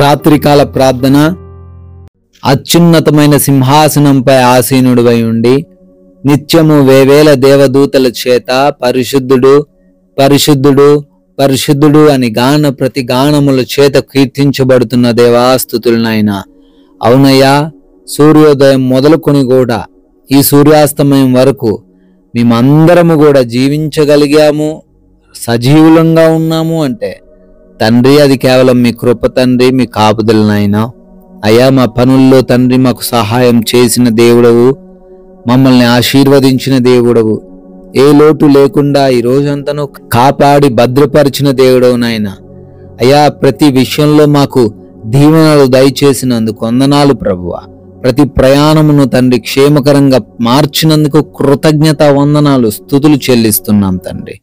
రాత్రికాల ప్రార్థన. అత్యున్నతమైన సింహాసనంపై ఆసీనుడివై ఉండి నిత్యము వేవేల దేవదూతల చేత పరిశుద్ధుడు పరిశుద్ధుడు పరిశుద్ధుడు అని గాన ప్రతి గానముల చేత కీర్తించబడుతున్న దేవాస్తుతులనైనా. అవునయ్యా, సూర్యోదయం మొదలుకొని కూడా ఈ సూర్యాస్తమయం వరకు మేమందరము కూడా జీవించగలిగాము, సజీవులంగా ఉన్నాము అంటే తండ్రి అది కేవలం మీ కృప తండ్రి, మీ కాపుదలనైనా. అయ్యా, మా పనుల్లో తండ్రి మాకు సహాయం చేసిన దేవుడవు, మమ్మల్ని ఆశీర్వదించిన దేవుడవు, ఏ లోటు లేకుండా ఈ రోజంతను కాపాడి భద్రపరిచిన దేవుడవు నాయన. అయ్యా, ప్రతి విషయంలో మాకు దీవెనలు దయచేసినందుకు వందనాలు ప్రభువా. ప్రతి ప్రయాణమును తండ్రి క్షేమకరంగా మార్చినందుకు కృతజ్ఞత వందనాలు స్తుతులు చెల్లిస్తున్నాం తండ్రి.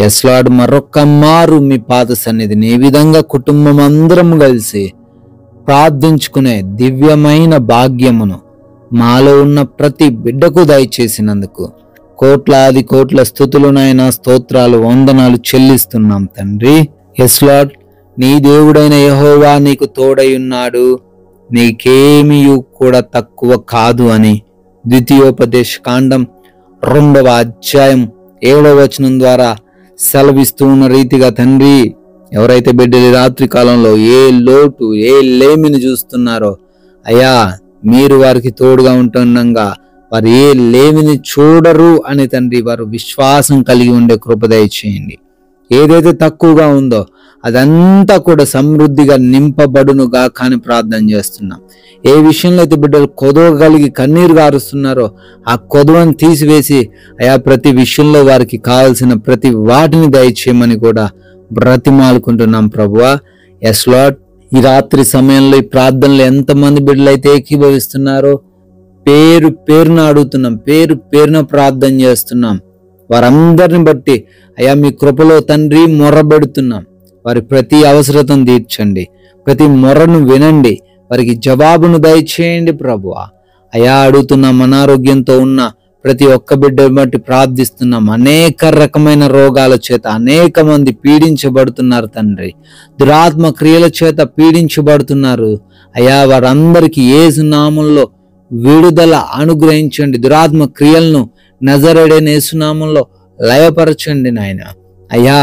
ఎస్ లార్డ్, మరొక్క మారు మీ పాద సన్నిధిని ఈ విధంగా కుటుంబం అందరం కలిసి ప్రార్థించుకునే దివ్యమైన భాగ్యమును మాలో ఉన్న ప్రతి బిడ్డకు దయచేసినందుకు కోట్లాది కోట్ల స్తుతులునైనా స్తోత్రాలు వందనాలు చెల్లిస్తున్నాం తండ్రి. ఎస్ లార్డ్, నీ దేవుడైన యెహోవా నీకు తోడై ఉన్నాడు, నీకేమీ కూడా తక్కువ కాదు అని ద్వితీయోపదేశ కాండం 2వ అధ్యాయం 7వ వచనం ద్వారా సెలవిస్తూ ఉన్న రీతిగా తండ్రి, ఎవరైతే బిడ్డలు రాత్రి కాలంలో ఏ లోటు ఏ లేమిని చూస్తున్నారో అయ్యా, మీరు వారికి తోడుగా ఉంటుండగా వారు ఏ లేమిని చూడరు అని తండ్రి వారు విశ్వాసం కలిగి ఉండే కృప దయచేయండి. ఏదైతే తక్కువగా ఉందో అదంతా కూడా సమృద్ధిగా నింపబడునుగా కానీ ప్రార్థన చేస్తున్నాం. ఏ విషయంలో అయితే బిడ్డలు కొదవ కలిగి కన్నీరు గారుస్తున్నారో ఆ కొదవను తీసివేసి అయా ప్రతి విషయంలో వారికి కావలసిన ప్రతి వాటిని దయచేయమని కూడా బ్రతిమాలుకుంటున్నాం ప్రభువా. ఎస్ లార్డ్, ఈ రాత్రి సమయంలో ఈ ప్రార్థనలు ఎంతమంది బిడ్డలు అయితే ఏకీభవిస్తున్నారో పేరు పేరున అడుగుతున్నాం, పేరు పేరున ప్రార్థన చేస్తున్నాం. వారందరిని బట్టి అయా మీ కృపలో తండ్రి మొర్రబెడుతున్నాం. వారి ప్రతి అవసరతను తీర్చండి, ప్రతి మొర్రను వినండి, వారికి జవాబును దయచేయండి ప్రభువా. అయా, అడుగుతున్నాం, అనారోగ్యంతో ఉన్న ప్రతి ఒక్క బిడ్డను బట్టి ప్రార్థిస్తున్నాం. అనేక రకమైన రోగాల చేత అనేక మంది పీడించబడుతున్నారు తండ్రి, దురాత్మ క్రియల చేత పీడించబడుతున్నారు. అయా, వారందరికీ యేసు నామములో విడుదల అనుగ్రహించండి. దురాత్మ క్రియలను నజరేయుడైన యేసు నామములో లయపరచండి నాయన. అయ్యా,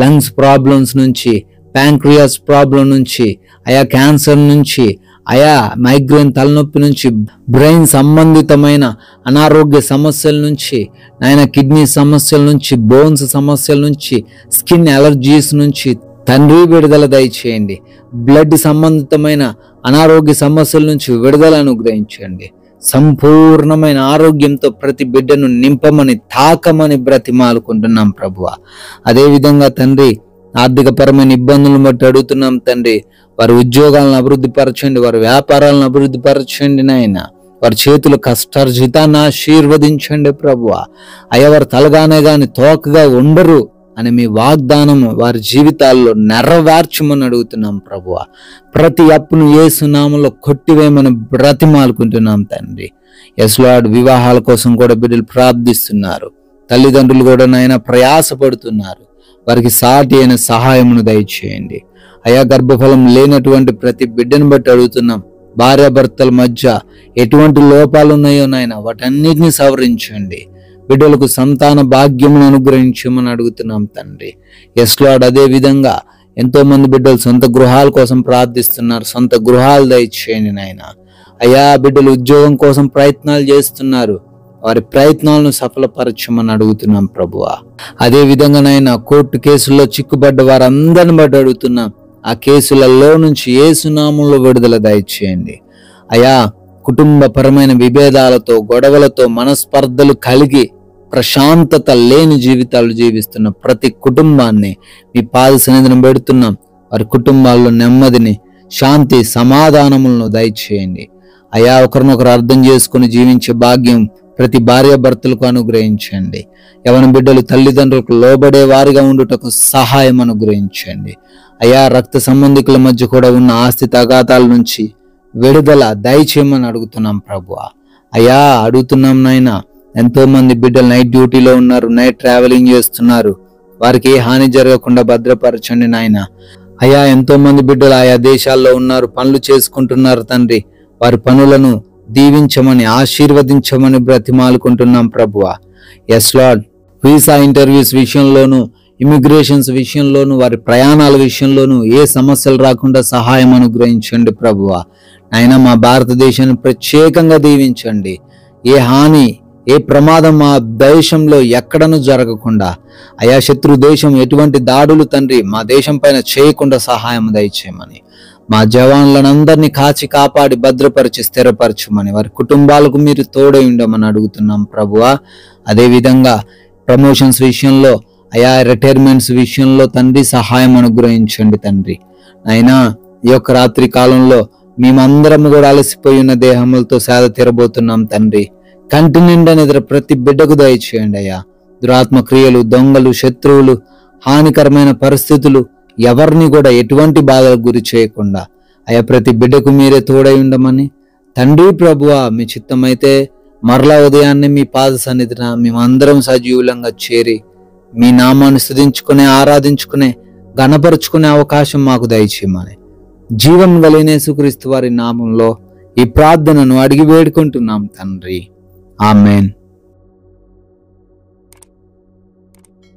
లంగ్స్ ప్రాబ్లమ్స్ నుంచి, ప్యాంక్రియాస్ ప్రాబ్లం నుంచి, అయా క్యాన్సర్ నుంచి, అయా మైగ్రేన్ తలనొప్పి నుంచి, బ్రెయిన్ సంబంధితమైన అనారోగ్య సమస్యల నుంచి నాయన, కిడ్నీ సమస్యల నుంచి, బోన్స్ సమస్యల నుంచి, స్కిన్ అలర్జీస్ నుంచి తండ్రి విడుదల దయచేయండి. బ్లడ్ సంబంధితమైన అనారోగ్య సమస్యల నుంచి విడుదల అనుగ్రహించండి. సంపూర్ణమైన ఆరోగ్యంతో ప్రతి బిడ్డను నింపమని తాకమని బ్రతిమాలుకుంటున్నాం ప్రభువా. అదేవిధంగా తండ్రి, ఆర్థికపరమైన ఇబ్బందులను బట్టి అడుగుతున్నాం తండ్రి, వారి ఉద్యోగాలను అభివృద్ధి పరచండి, వారి వ్యాపారాలను అభివృద్ధి పరచండి నాయన. వారి చేతులు కష్టార్జితాన్ని ఆశీర్వదించండి ప్రభువా. అయ్యా, వారు తలగానే గాని తోకగా ఉండరు అని మీ వాగ్దానం వారి జీవితాల్లో నెరవేర్చమని అడుగుతున్నాం ప్రభువా. ప్రతి అప్పును యేసు నామములో కొట్టివేయమని బ్రతిమాలుకుంటున్నాం తండ్రి. ఎస్ లార్డ్, వివాహాల కోసం కూడా బిడ్డలు ప్రార్థిస్తున్నారు. తల్లిదండ్రులు కూడా నాయన ప్రయాసపడుతున్నారు. వారికి సాటి అయిన సహాయమును దయచేయండి. అయా, గర్భఫలం లేనటువంటి ప్రతి బిడ్డను బట్టి అడుగుతున్నాం. భార్యాభర్తల మధ్య ఎటువంటి లోపాలు ఉన్నాయో నాయన వాటన్నిటిని సవరించండి. బిడ్డలకు సంతాన భాగ్యమును అనుగ్రహించమని అడుగుతున్నాం తండ్రి. ఎస్ లార్డ్, అదే విధంగా ఎంతో మంది బిడ్డలు సొంత గృహాల కోసం ప్రార్థిస్తున్నారు. సొంత గృహాలు దయచేయండి నాయన. అయ్యా, బిడ్డలు ఉద్యోగం కోసం ప్రయత్నాలు చేస్తున్నారు. వారి ప్రయత్నాలను సఫలపరచమని అడుగుతున్నాం ప్రభువా. అదే విధంగా నాయన, కోర్టు కేసుల్లో చిక్కుబడ్డ వారందరిని బట్టి అడుగుతున్నాం. ఆ కేసులలో నుంచి యేసు నామములో విడుదల దయచేయండి. అయా, కుటుంబపరమైన విభేదాలతో గొడవలతో మనస్పర్ధలు కలిగి ప్రశాంతత లేని జీవితాలు జీవిస్తున్న ప్రతి కుటుంబాన్ని మీ పాద సన్నిధిని పెడుతున్నాం. వారి కుటుంబాల్లో నెమ్మదిని, శాంతి, సమాధానములను దయచేయండి. అయా, ఒకరినొకరు అర్థం చేసుకుని జీవించే భాగ్యం ప్రతి భార్యాభర్తలకు అనుగ్రహించండి. యవన బిడ్డలు తల్లిదండ్రులకు లోబడే వారిగా ఉండుటకు సహాయం అనుగ్రహించండి. అయా, రక్త సంబంధికుల మధ్య కూడా ఉన్న ఆస్తి తగాదాల నుంచి విడుదల దయచేయమని అడుగుతున్నాం ప్రభువా. అయ్యా, అడుగుతున్నాం నాయన, ఎంతో మంది బిడ్డలు నైట్ డ్యూటీలో ఉన్నారు, నైట్ ట్రావెలింగ్ చేస్తున్నారు. వారికి ఏ హాని జరగకుండా భద్రపరచండి నాయన. అయా ఎంతో మంది బిడ్డలు ఆయా దేశాల్లో ఉన్నారు, పనులు చేసుకుంటున్నారు తండ్రి. వారి పనులను దీవించమని, ఆశీర్వదించమని బ్రతిమాలుకుంటున్నాం ప్రభువా. ఎస్ లార్డ్, వీసా ఇంటర్వ్యూస్ విషయంలోను, ఇమిగ్రేషన్స్ విషయంలోను, వారి ప్రయాణాల విషయంలోను ఏ సమస్యలు రాకుండా సహాయం అనుగ్రహించండి ప్రభువా. అయినా మా భారతదేశాన్ని ప్రత్యేకంగా దీవించండి. ఏ హాని, ఏ ప్రమాదం మా దేశంలో ఎక్కడనూ జరగకుండా, అయా శత్రు దేశం ఎటువంటి దాడులు తండ్రి మా దేశం పైన చేయకుండా సహాయం దయచేయమని, మా జవాన్లందరినీ కాచి కాపాడి భద్రపరిచి స్థిరపరచమని, వారి కుటుంబాలకు మీరు తోడై ఉండమని అడుగుతున్నాం ప్రభువా. అదేవిధంగా ప్రమోషన్స్ విషయంలో, అయా రిటైర్మెంట్స్ విషయంలో తండ్రి సహాయం అనుగ్రహించండి తండ్రి. అయినా ఈ యొక్క రాత్రి కాలంలో మేమందరం కూడా అలసిపోయి ఉన్న దేహములతో సేద తీరబోతున్నాం తండ్రి. కంటి నిండా నిద్ర ప్రతి బిడ్డకు దయచేయండి అయ్యా. దురాత్మ క్రియలు, దొంగలు, శత్రువులు, హానికరమైన పరిస్థితులు ఎవరిని కూడా ఎటువంటి బాధలకు గురి చేయకుండా అయ్యా ప్రతి బిడ్డకు మీరే తోడై ఉండమని తండ్రి ప్రభువా. మీ చిత్తమైతే మరలా ఉదయాన్నే మీ పాద సన్నిధిన మేమందరం సజీవులంగా చేరి మీ నామాన్ని స్తుతించుకునే, ఆరాధించుకునే, గణపరుచుకునే అవకాశం మాకు దయచేయమని జీవం కలిగిన యేసుక్రీస్తు వారి నామంలో ఈ ప్రార్థనను అడిగి వేడుకుంటున్నాం తండ్రి. ఆమెన్.